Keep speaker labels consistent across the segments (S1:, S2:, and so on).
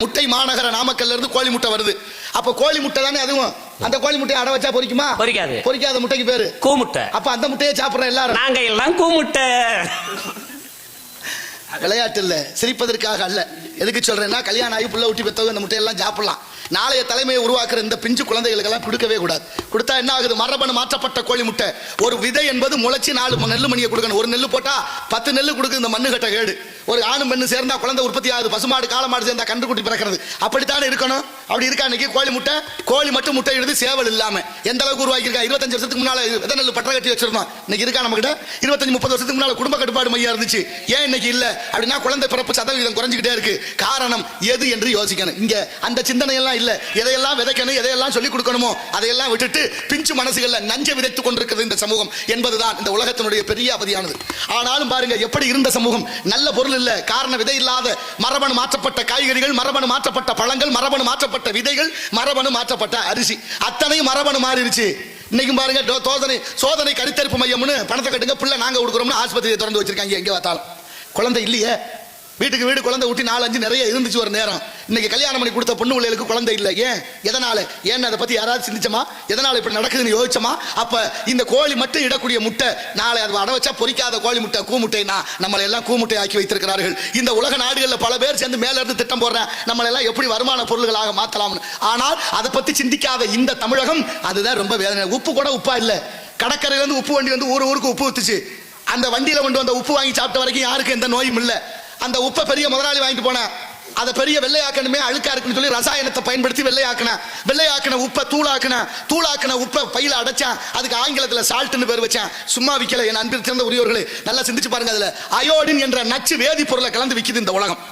S1: முட்டை மாநகர நாமக்கல்ல இருந்து கோழி முட்டை வருது. அப்ப கோழி முட்டை தானே அதுவும். அந்த கோழி முட்டையை அடை வச்சா பொரிக்குமா?
S2: பொரிக்காது.
S1: பொரிக்காத முட்டைக்கு பேரு
S2: கூ முட்டை.
S1: அப்ப அந்த முட்டையை சாப்பிடுற எல்லாரும்
S2: நாங்க எல்லாம் கூ முட்டை.
S1: விளையாட்டு இல்ல, சிரிப்பதற்காக அல்ல. எதுக்கு சொல்றேன்னா, கல்யாணம் ஆகி புள்ள ஊட்டி பெற்றவங்க இந்த முட்டையெல்லாம் சாப்பிடலாம். நாளைய தலைமையை உருவாக்குற இந்த பிஞ்சு குழந்தைகளுக்கெல்லாம் கொடுக்கவே கூடாது. கொடுத்தா என்ன ஆகுது? மரபணு மாற்றப்பட்ட கோழி முட்டை. ஒரு விதை என்பது முளைச்சி 4 நெல்லு மணியை கொடுக்கணும். ஒரு நெல்லு போட்டா 10 நெல்லு கொடுக்குது இந்த மண்ணு கட்ட கேடு. ஒரு ஆணும் பெண்ணு சேர்ந்தா குழந்தை உற்பத்தி ஆகுது. பசுமாடு காளமாடு சேர்ந்தா கன்றுக்குட்டி பிறக்கிறது. அப்படித்தானே இருக்கணும். அப்படி இருக்கா இன்னைக்கு கோழி முட்டை? கோழி மட்டும் முட்டை எடுத்து சேவல் இல்லாம எந்த அளவுக்கு உருவாக்கியிருக்கா? 25 வருஷத்துக்கு முன்னால விதை நெல்லு பற்ற கட்டி வச்சிருந்தோம். இன்னைக்கு இருக்கா நம்ம கிட்ட? 25-30 வருஷத்துக்கு முன்னால குடும்ப கட்டுப்பாடு மையம் இருந்துச்சு. ஏன் இன்னைக்கு இல்ல? அப்படின்னா குழந்தை பிறப்பு சதவீதம் குறைஞ்சிக்கிட்டே இருக்கு. காரணம் எது என்று யோசிக்கணும். இங்க அந்த சிந்தனை எல்லாம் இல்ல. எதையெல்லாம் விதைக்கணும், எதையெல்லாம் சொல்லிக் கொடுக்கணுமோ அதையெல்லாம் விட்டுட்டு பிஞ்சு மனசுகள்ல நஞ்சை விதைத்துக் கொண்டிருக்கிறது இந்த சமூகம் என்பதுதான் இந்த உலகத்தினுடைய பெரிய அவதியானது. ஆனாலும் பாருங்க எப்படி இருந்த சமூகம். நல்ல பொருள் இல்ல, காரண விதை இல்லாத மரபணு மாற்றப்பட்ட காய்கறிகள், மரபணு மாற்றப்பட்ட பழங்கள், மரபணு மாற்றப்பட்ட விதைகள், மரபணு மாற்றப்பட்ட அரிசி, அத்தனையும் மரபணு மாறிடுச்சு. இன்னைக்கும் பாருங்க சோதனை கருத்தரிப்பு மையம்னு பணத்தை கட்டுங்க பிள்ளை நாங்க கொடுக்குறோம்னு ஆஸ்பத்திரியை திறந்து வச்சிருக்காங்க. எங்க பார்த்தாலும் குழந்தை இல்லையே. வீட்டுக்கு வீடு குழந்தை ஊட்டி 4-5 நிறைய இருந்துச்சு ஒரு நேரம். இன்னைக்கு கல்யாணம் பண்ணி கொடுத்த பொண்ணு பிள்ளைகளுக்கு குழந்தை இல்லை. ஏன்? எதனால? ஏன்னு அதை பத்தி யாராவது சிந்திச்சமா? எதனால இப்படி நடக்குதுன்னு யோசிச்சமா? அப்ப இந்த கோழி மட்டும் இடக்கூடிய முட்டை நாளை அதை அடை வச்சா பொரிக்காத கோழி முட்டை, கூ முட்டைனா நம்மளை எல்லாம் கூ முட்டை ஆக்கி வைத்திருக்கிறார்கள். இந்த உலக நாடுகளில் பல பேர் சேர்ந்து மேல இருந்து திட்டம் போடுறேன் நம்மளை எல்லாம் எப்படி வருமான பொருள்களாக மாற்றலாம்னு. ஆனால் அதை பத்தி சிந்திக்காத இந்த தமிழகம், அதுதான் ரொம்ப வேதனை. உப்பு கூட உப்பா இல்ல. கடற்கரையில இருந்து உப்பு வண்டி வந்து ஊருக்கு உப்பு ஊத்துச்சு. அந்த வண்டியில கொண்டு வந்த உப்பு வாங்கி சாப்பிட்ட வரைக்கும் யாருக்கும் எந்த நோயும் இல்லை. அந்த உப்பை பெரிய முதலாளி வாங்கிட்டு போன அதை பெரிய வெள்ளையாக்கணுமே, அழுக்கா இருக்குன்னு சொல்லி ரசாயனத்தை பயன்படுத்தி வெள்ளையாக்கின உப்பை தூளாக்கின உப்பை பையில அடைச்சான். அதுக்கு ஆங்கிலத்தில் சால்ட்னு பேர் வச்சான். சும்மா விக்கல. என் அன்பில் சிறந்த உரியவர்களே, நல்லா சிந்திச்சு பாருங்க. அதுல அயோடின் என்ற நச்சு வேதிப்பொருளை கலந்து விக்குது இந்த உலகம்.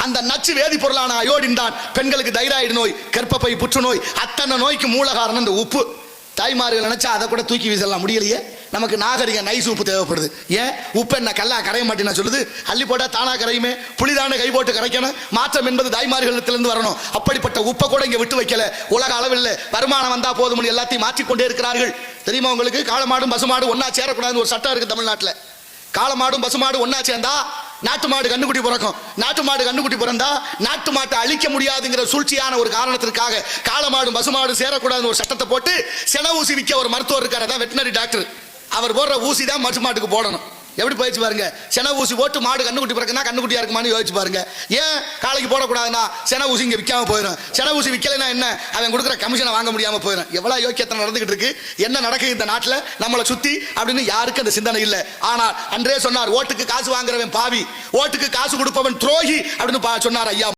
S1: அந்த நச்சு வேதிப்பொருளான அயோடின் தான் பெண்களுக்கு தைராய்டு நோய், கர்ப்பப்பை புற்றுநோய், அத்தனை நோய்க்கு மூல காரணம் இந்த உப்பு. தாய்மார்கள் நினைச்சா அதை கூட தூக்கி வீசலாம், முடியலையே. நமக்கு நாகரிக நைஸ் உப்பு தேவைப்படுது. ஏன்? உப்பு என்ன கல்லா கரைய மாட்டேன்னு சொல்லுது? அள்ளி போட்டா தானா கரையுமே. புளிதான கை போட்டு கரைக்கணும். மாற்றம் என்பது தாய்மார்களிடத்திலிருந்து வரணும். அப்படிப்பட்ட உப்பை கூட இங்க விட்டு வைக்கல. உலக அளவில் வருமானம் வந்தா போதும் எல்லாத்தையும் மாற்றிக்கொண்டே இருக்கிறார்கள். தெரியுமா உங்களுக்கு? காளமாடும் பசுமாடும் ஒன்னா சேரக்கூடாதுன்னு ஒரு சட்டம் இருக்கு தமிழ்நாட்டில். காளமாடும் பசுமாடு ஒன்னா சேர்ந்தா நாட்டு மாடு கண்ணுக்குட்டி பிறக்கும். நாட்டு மாடு கண்ணுக்குட்டி பிறந்தா நாட்டு மாட்டை அழிக்க முடியாதுங்கிற சூழ்ச்சியான ஒரு காரணத்திற்காக காளமாடும் பசுமாடு சேரக்கூடாதுன்னு ஒரு சட்டத்தை போட்டு சென ஊசி விற்க ஒரு மருத்துவர் இருக்காரு, அதான் வெட்டினரி டாக்டர். அவர் போடுற ஊசி தான் பசு மாட்டுக்கு போடணும். எப்படி போயிடுச்சு பாருங்க. சென ஊசி போட்டு மாடு கண்ணுக்குட்டி பிறக்குன்னா கண்ணுக்குட்டியா இருக்குமான்னு யோசிச்சு பாருங்க. ஏன் காலைக்கு போடக்கூடாதுன்னா சென ஊசி இங்க விற்காம போயிடும். சென ஊசி விற்கலைன்னா என்ன? அவன் கொடுக்குற கமிஷனை வாங்க முடியாம போயிடும். எவ்வளவு யோக்கியத்தை நடந்துகிட்டு இருக்கு. என்ன நடக்குது இந்த நாட்டில் நம்மளை சுத்தி அப்படின்னு யாருக்கு அந்த சிந்தனை இல்லை. ஆனால் அன்றே சொன்னார், ஓட்டுக்கு காசு வாங்குறவன் பாவி, ஓட்டுக்கு காசு கொடுப்பவன் துரோகி அப்படின்னு சொன்னார் ஐயா.